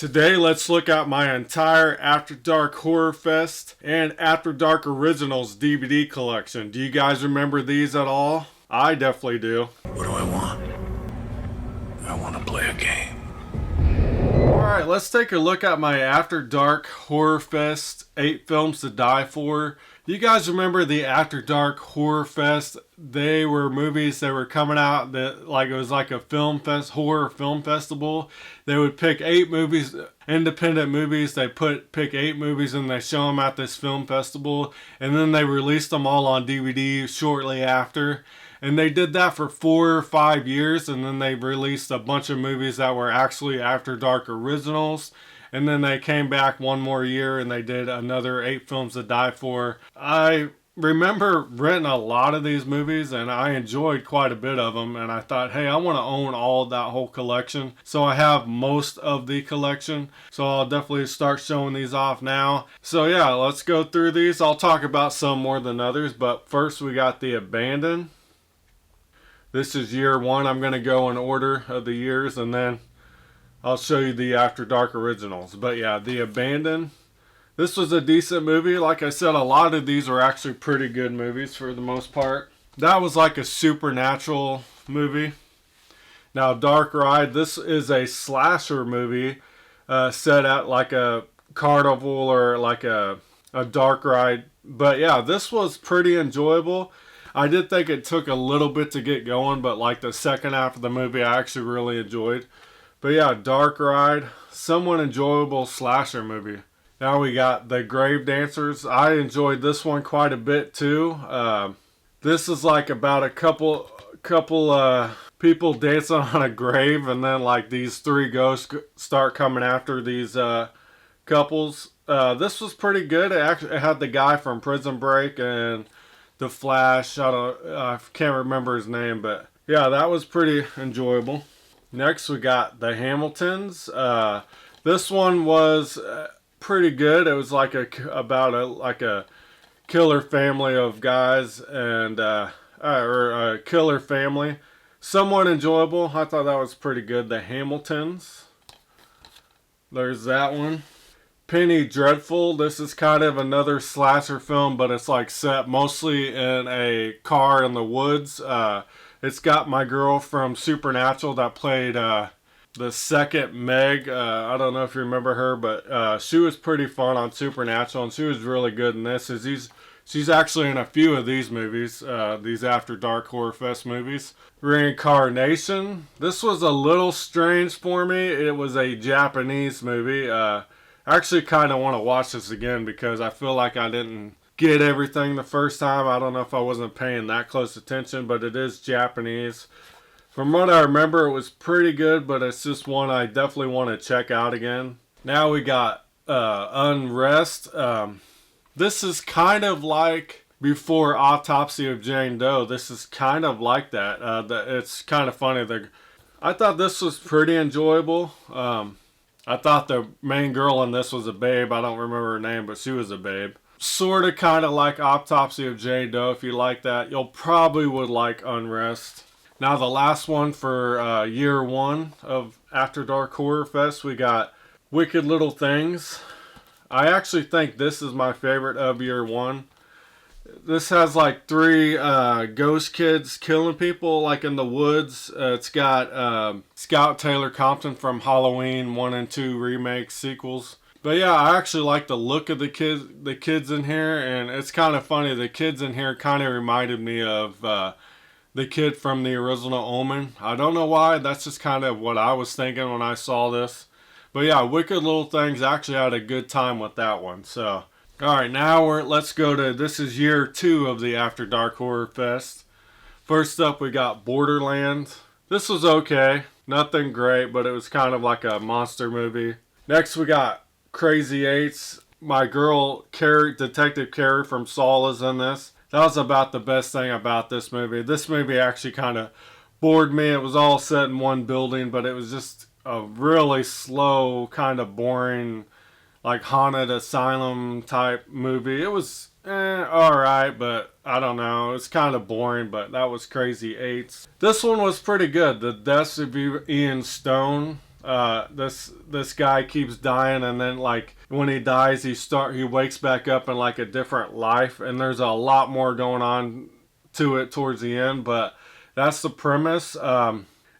Today, let's look at my entire After Dark Horror Fest and After Dark Originals DVD collection. Do you guys remember these at all? I definitely do. What do I want? I want to play a game. Alright, let's take a look at my After Dark Horror Fest 8 Films to Die For. You guys remember the After Dark Horror Fest? They were movies that were coming out that it was like a horror film festival. They would pick 8 movies, independent movies. They pick 8 movies and they show them at this film festival, and then they released them all on DVD shortly after. And they did that for 4 or 5 years, and then they released a bunch of movies that were actually After Dark originals. And then they came back one more year and they did another 8 Films to Die For. I remember renting a lot of these movies and I enjoyed quite a bit of them. And I thought, hey, I want to own all of that whole collection. So I have most of the collection. So I'll definitely start showing these off now. So yeah, let's go through these. I'll talk about some more than others. But first we got The Abandoned. This is year 1. I'm going to go in order of the years and then I'll show you the After Dark originals. But yeah, The Abandoned. This was a decent movie. Like I said, a lot of these were actually pretty good movies for the most part. That was like a supernatural movie. Now, Dark Ride. This is a slasher movie set at like a carnival or like a dark ride. But yeah, this was pretty enjoyable. I did think it took a little bit to get going, but like the second half of the movie I actually really enjoyed. But yeah, Dark Ride, somewhat enjoyable slasher movie. Now we got The Grave Dancers. I enjoyed this one quite a bit too. This is like about a couple people dancing on a grave, and then like these 3 ghosts start coming after these couples. This was pretty good. It had the guy from Prison Break and The Flash. I can't remember his name, but yeah, that was pretty enjoyable. Next, we got The Hamiltons. This one was pretty good. It was like about a killer family of guys and or a killer family. Somewhat enjoyable. I thought that was pretty good. The Hamiltons. There's that one. Penny Dreadful. This is kind of another slasher film, but it's like set mostly in a car in the woods. It's got my girl from Supernatural that played the second Meg. I don't know if you remember her, but she was pretty fun on Supernatural, and she was really good in this. She's actually in a few of these movies, these After Dark Horror Fest movies. Reincarnation. This was a little strange for me. It was a Japanese movie. I actually kind of want to watch this again because I feel like I didn't get everything the first time. I don't know if I wasn't paying that close attention, but it is Japanese. From what I remember, it was pretty good, but it's just one I definitely want to check out again. Now we got Unrest. This is kind of like before Autopsy of Jane Doe. This is kind of like that. It's kind of funny. I thought this was pretty enjoyable. I thought the main girl in this was a babe. I don't remember her name, but she was a babe. Sort of kind of like Autopsy of Jane Doe. If you like that, you'll probably would like Unrest. Now the last one for year 1 of After Dark Horror Fest, we got Wicked Little Things. I actually think this is my favorite of year 1. This has like 3 ghost kids killing people like in the woods. It's got Scout Taylor Compton from Halloween 1 and 2 remake sequels. But yeah, I actually like the look of the kids in here, and it's kind of funny. The kids in here kind of reminded me of the kid from the original Omen. I don't know why. That's just kind of what I was thinking when I saw this. But yeah, Wicked Little Things. Actually had a good time with that one. So, all right, now let's go to, this is year 2 of the After Dark Horror Fest. First up, we got Borderlands. This was okay. Nothing great, but it was kind of like a monster movie. Next, we got Crazy Eights. My girl, Detective Carrie from Saul is in this. That was about the best thing about this movie. This movie actually kind of bored me. It was all set in one building, but it was just a really slow, kind of boring, like haunted asylum type movie. It was alright, but I don't know. It's kind of boring, but that was Crazy Eights. This one was pretty good. The Deaths of Ian Stone. This guy keeps dying, and then like when he dies, he wakes back up in like a different life, and there's a lot more going on to it towards the end. But that's the premise.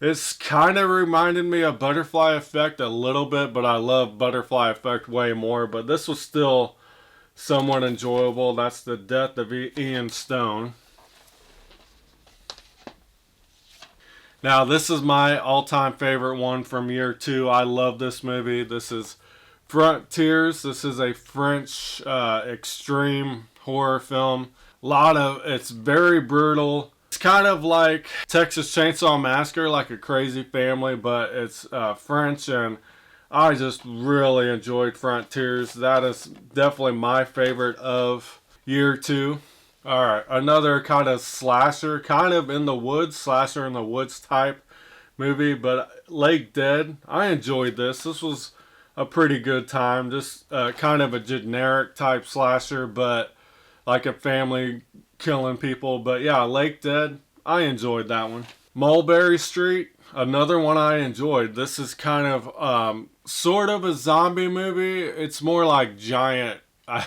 It's kind of reminded me of Butterfly Effect a little bit, but I love Butterfly Effect way more. But this was still somewhat enjoyable. That's the death of Ian Stone. Now, this is my all-time favorite one from year two. I love this movie. This is Frontiers. This is a French extreme horror film. It's very brutal. It's kind of like Texas Chainsaw Massacre, like a crazy family, but it's French, and I just really enjoyed Frontiers. That is definitely my favorite of year two. Alright, another kind of slasher, kind of in the woods, slasher in the woods type movie, but Lake Dead. I enjoyed this. This was a pretty good time. Just kind of a generic type slasher, but like a family killing people. But yeah, Lake Dead, I enjoyed that one. Mulberry Street, another one I enjoyed. This is kind of sort of a zombie movie. It's more like giant.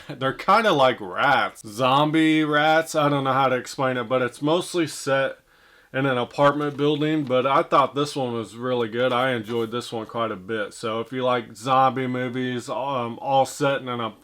They're kind of like rats. Zombie rats. I don't know how to explain it, but it's mostly set in an apartment building. But I thought this one was really good. I enjoyed this one quite a bit. So if you like zombie movies, all set in a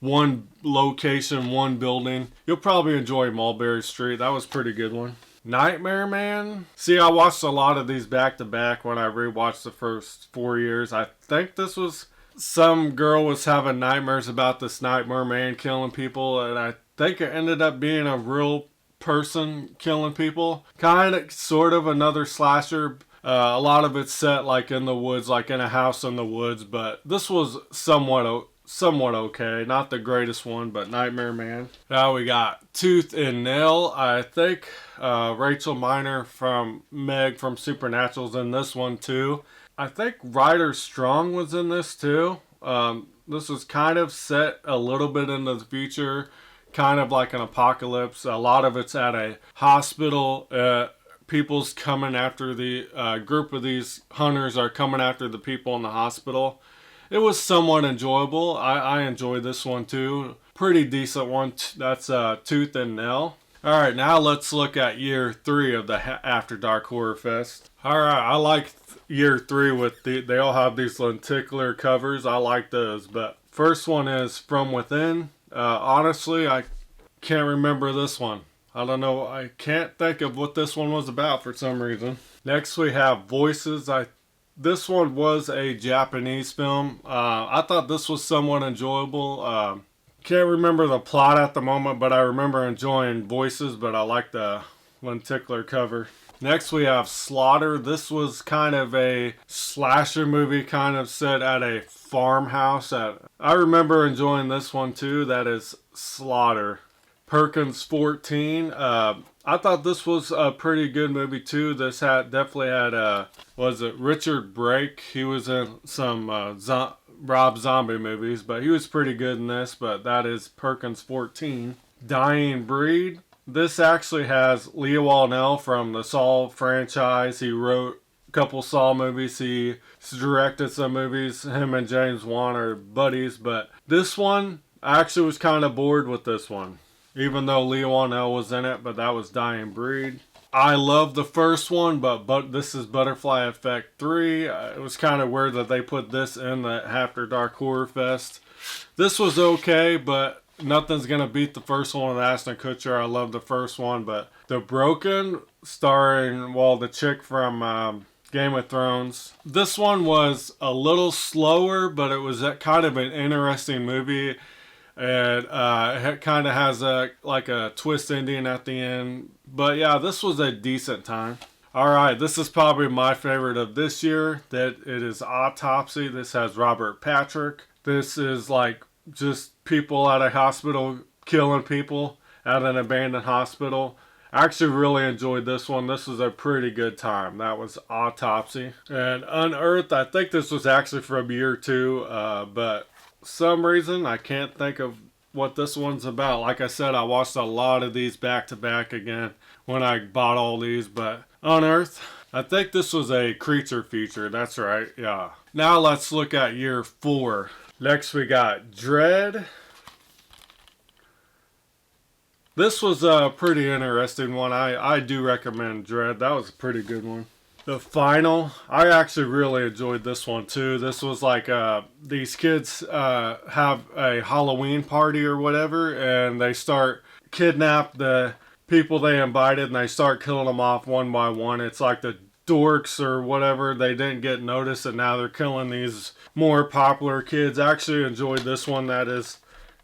one location, one building, you'll probably enjoy Mulberry Street. That was a pretty good one. Nightmare Man. See, I watched a lot of these back to back when I rewatched the first 4 years. I think this was some girl was having nightmares about this Nightmare Man killing people, and I think it ended up being a real person killing people. Kind of, sort of another slasher. A lot of it's set like in the woods, like in a house in the woods, but this was somewhat okay. Not the greatest one, but Nightmare Man. Now we got Tooth and Nail. I think Rachel Miner from Meg from Supernatural's in this one too. I think Ryder Strong was in this too. This was kind of set a little bit into the future, kind of like an apocalypse. A lot of it's at a hospital. People's coming after the group of these hunters are coming after the people in the hospital. It was somewhat enjoyable. I enjoyed this one too. Pretty decent one. That's Tooth and Nail. Alright, now let's look at year 3 of the After Dark Horror Fest. Alright, I like year 3 with they all have these lenticular covers. I like those. But first one is From Within. Honestly, I can't remember this one. I don't know. I can't think of what this one was about for some reason. Next we have Voices. This one was a Japanese film. I thought this was somewhat enjoyable. Can't remember the plot at the moment, but I remember enjoying Voices, but I like the lenticular cover. Next we have Slaughter. This was kind of a slasher movie, kind of set at a farmhouse. I remember enjoying this one too. That is Slaughter. Perkins 14. I thought this was a pretty good movie too. This definitely had was it Richard Brake? He was in some Rob Zombie movies, but he was pretty good in this. But that is Perkins 14. Dying Breed. This actually has Leo Wallnell from the Saw franchise. He wrote a couple Saw movies. He directed some movies. Him and James Wan are buddies. But this one, I actually was kind of bored with this one. Even though Leo Wallnell was in it, but that was Dying Breed. I love the first one, but this is Butterfly Effect 3. It was kind of weird that they put this in the After Dark Horror Fest. This was okay, but nothing's going to beat the first one with Ashton Kutcher. I love the first one, but The Broken, starring, the chick from Game of Thrones. This one was a little slower, but it was kind of an interesting movie. And it kind of has a twist ending at the end. But yeah, this was a decent time. Alright, this is probably my favorite of this year. That it is Autopsy. This has Robert Patrick. This is like just people at a hospital killing people at an abandoned hospital. I actually really enjoyed this one. This was a pretty good time. That was Autopsy. And Unearthed, I think this was actually from year 2, but some reason I can't think of what this one's about. Like I said, I watched a lot of these back to back again when I bought all these. But Unearthed, I think this was a creature feature. That's right. Yeah. Now let's look at year 4. Next we got Dread. This was a pretty interesting one. I do recommend Dread. That was a pretty good one. The Final. I actually really enjoyed this one too. This was like these kids have a Halloween party or whatever, and they start kidnap the people they invited, and they start killing them off one by one. It's like the dorks or whatever. They didn't get noticed, and now they're killing these more popular kids. I actually enjoyed this one. That is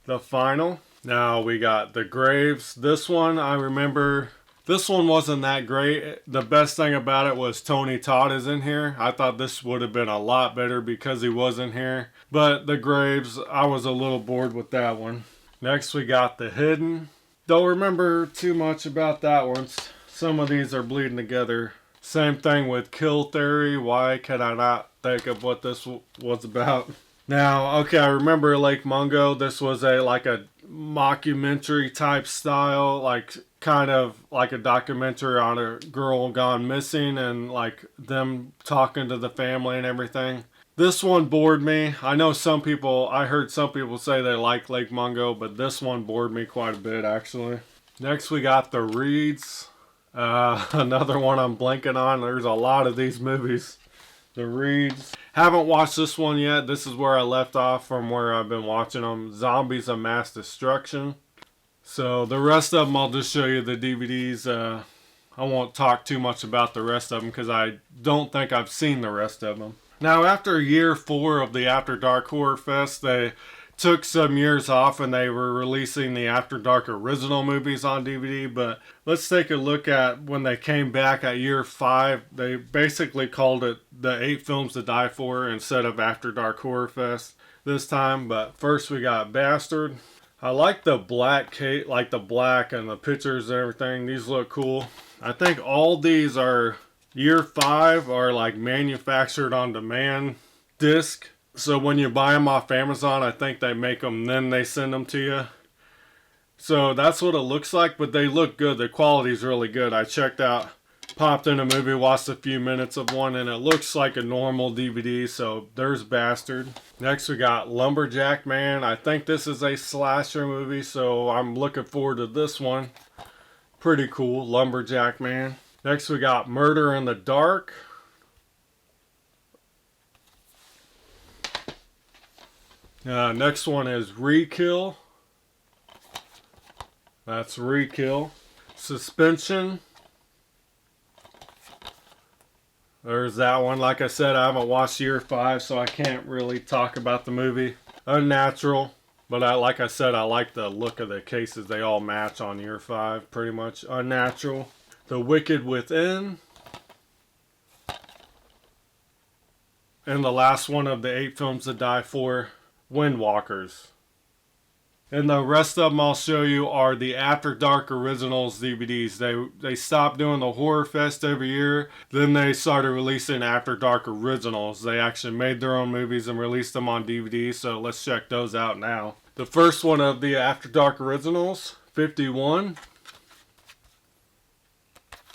The Final. Now we got The Graves. This one, I remember, this one wasn't that great. The best thing about it was Tony Todd is in here. I thought this would have been a lot better because he wasn't here. But The Graves, I was a little bored with that one. Next we got The Hidden. Don't remember too much about that one. Some of these are bleeding together. Same thing with Kill Theory. Why can I not think of what this was about? Now, okay, I remember Lake Mungo. This was like a mockumentary type style, like kind of like a documentary on a girl gone missing and like them talking to the family and everything. This one bored me. I know I heard some people say they like Lake Mungo, but this one bored me quite a bit actually. Next we got The Reeds. Another one I'm blanking on. There's a lot of these movies. The Reeds. Haven't watched this one yet. This is where I left off from where I've been watching them. Zombies of Mass Destruction. So the rest of them, I'll just show you the DVDs. I won't talk too much about the rest of them because I don't think I've seen the rest of them. Now, after year 4 of the After Dark Horror Fest, they took some years off and they were releasing the After Dark original movies on DVD. But let's take a look at when they came back at year 5. They basically called it the 8 Films to Die For instead of After Dark Horror Fest this time. But first we got Bastard. I like the black cape, like the black and the pictures and everything. These look cool. I think all these are year 5 are like manufactured on demand disc. So when you buy them off Amazon, I think they make them, then they send them to you. So that's what it looks like, but they look good. The quality's really good. I checked out, popped in a movie, watched a few minutes of one, and it looks like a normal DVD. So there's Bastard. Next we got Lumberjack Man. I think this is a slasher movie, so I'm looking forward to this one. Pretty cool, Lumberjack Man. Next we got Murder in the Dark. Next one is Re-Kill. That's Re-Kill. Suspension. There's that one. Like I said, I haven't watched year 5, so I can't really talk about the movie. Unnatural. But like I said, I like the look of the cases. They all match on year 5, pretty much. Unnatural. The Wicked Within. And the last one of the 8 Films to Die For, Windwalkers. And the rest of them I'll show you are the After Dark Originals DVDs. They stopped doing the Horror Fest every year. Then they started releasing After Dark Originals. They actually made their own movies and released them on DVD. So let's check those out now. The first one of the After Dark Originals, 51.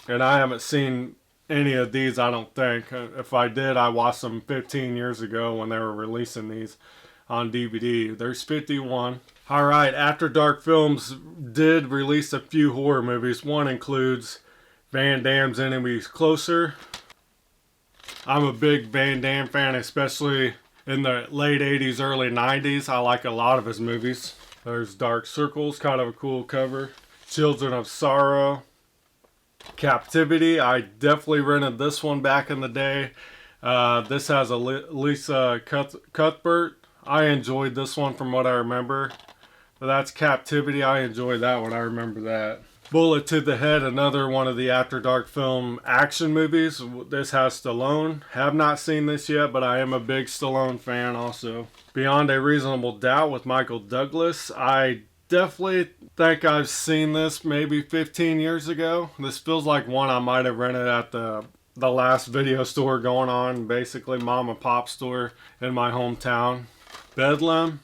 And I haven't seen any of these, I don't think. If I did, I watched them 15 years ago when they were releasing these on DVD. There's 51. Alright, After Dark Films did release a few horror movies. One includes Van Damme's Enemies Closer. I'm a big Van Damme fan, especially in the late 80s, early 90s. I like a lot of his movies. There's Dark Circles, kind of a cool cover. Children of Sorrow. Captivity, I definitely rented this one back in the day. This has a Lisa Cuthbert. I enjoyed this one from what I remember. But that's Captivity. I enjoyed that one. I remember that. Bullet to the Head, another one of the After Dark film action movies. This has Stallone. Have not seen this yet, but I am a big Stallone fan also. Beyond a Reasonable Doubt with Michael Douglas. I definitely think I've seen this maybe 15 years ago. This feels like one I might have rented at the last video store going on, basically mom and pop store in my hometown. Bedlam.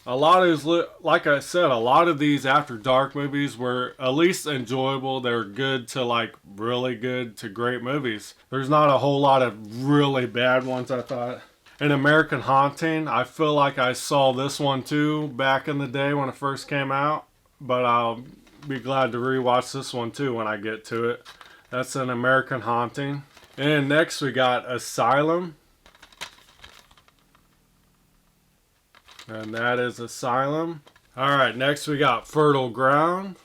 A lot of these, like I said, a lot of these After Dark movies were at least enjoyable. They're good to like really good to great movies. There's not a whole lot of really bad ones, I thought. In American Haunting, I feel like I saw this one too back in the day when it first came out, but I'll be glad to rewatch this one too when I get to it. That's an American Haunting. And next we got Asylum. And that is Asylum. Alright, next we got Fertile Ground.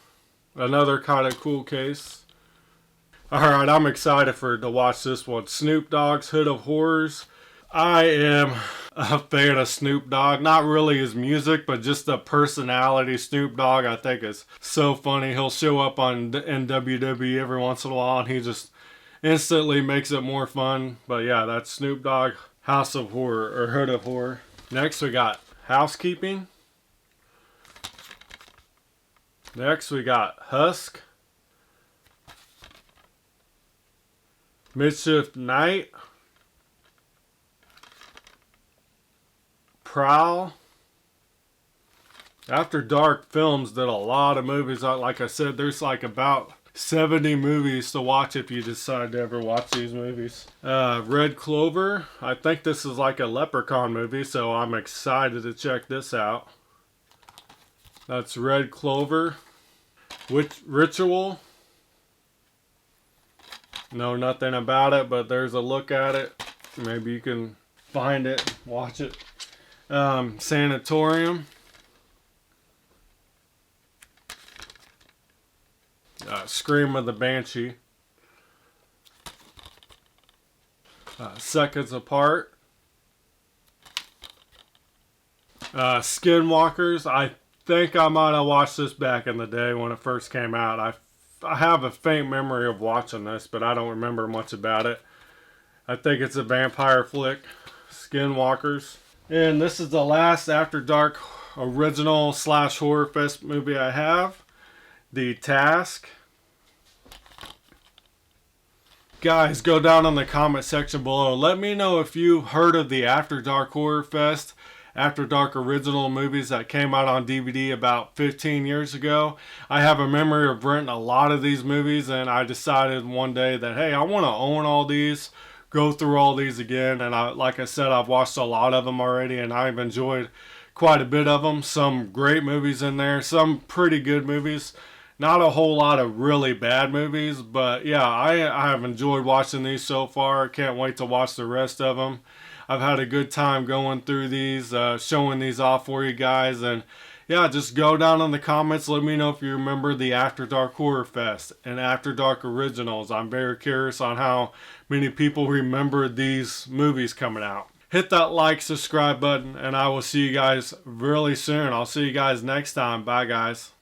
Another kind of cool case. Alright, I'm excited to watch this one. Snoop Dogg's Hood of Horrors. I am a fan of Snoop Dogg. Not really his music, but just the personality. Snoop Dogg, I think, is so funny. He'll show up in WWE every once in a while, and he just instantly makes it more fun. But yeah, that's Snoop Dogg, House of Horror, or Hood of Horror. Next, we got Housekeeping. Next, we got Husk. Mischief Night. Prowl. After Dark Films did a lot of movies. Like I said, there's like about 70 movies to watch if you decide to ever watch these movies. Red Clover. I think this is like a Leprechaun movie, so I'm excited to check this out. That's Red Clover. Ritual. Know nothing about it, but there's a look at it. Maybe you can find it, watch it. Sanatorium. Scream of the Banshee. Seconds Apart. Skinwalkers. I think I might have watched this back in the day when it first came out. I have a faint memory of watching this, but I don't remember much about it. I think it's a vampire flick. Skinwalkers. And this is the last After Dark original / horror fest movie I have. The Task. Guys, go down in the comment section below. Let me know if you heard of the After Dark Horror Fest, After Dark original movies that came out on DVD about 15 years ago. I have a memory of renting a lot of these movies, and I decided one day that, hey, I want to own all these, go through all these again. And like I said, I've watched a lot of them already, and I've enjoyed quite a bit of them. Some great movies in there, some pretty good movies. Not a whole lot of really bad movies, but yeah, I have enjoyed watching these so far. Can't wait to watch the rest of them. I've had a good time going through these, showing these off for you guys. And yeah, just go down in the comments. Let me know if you remember the After Dark Horror Fest and After Dark Originals. I'm very curious on how many people remember these movies coming out. Hit that like, subscribe button, and I will see you guys really soon. I'll see you guys next time. Bye, guys.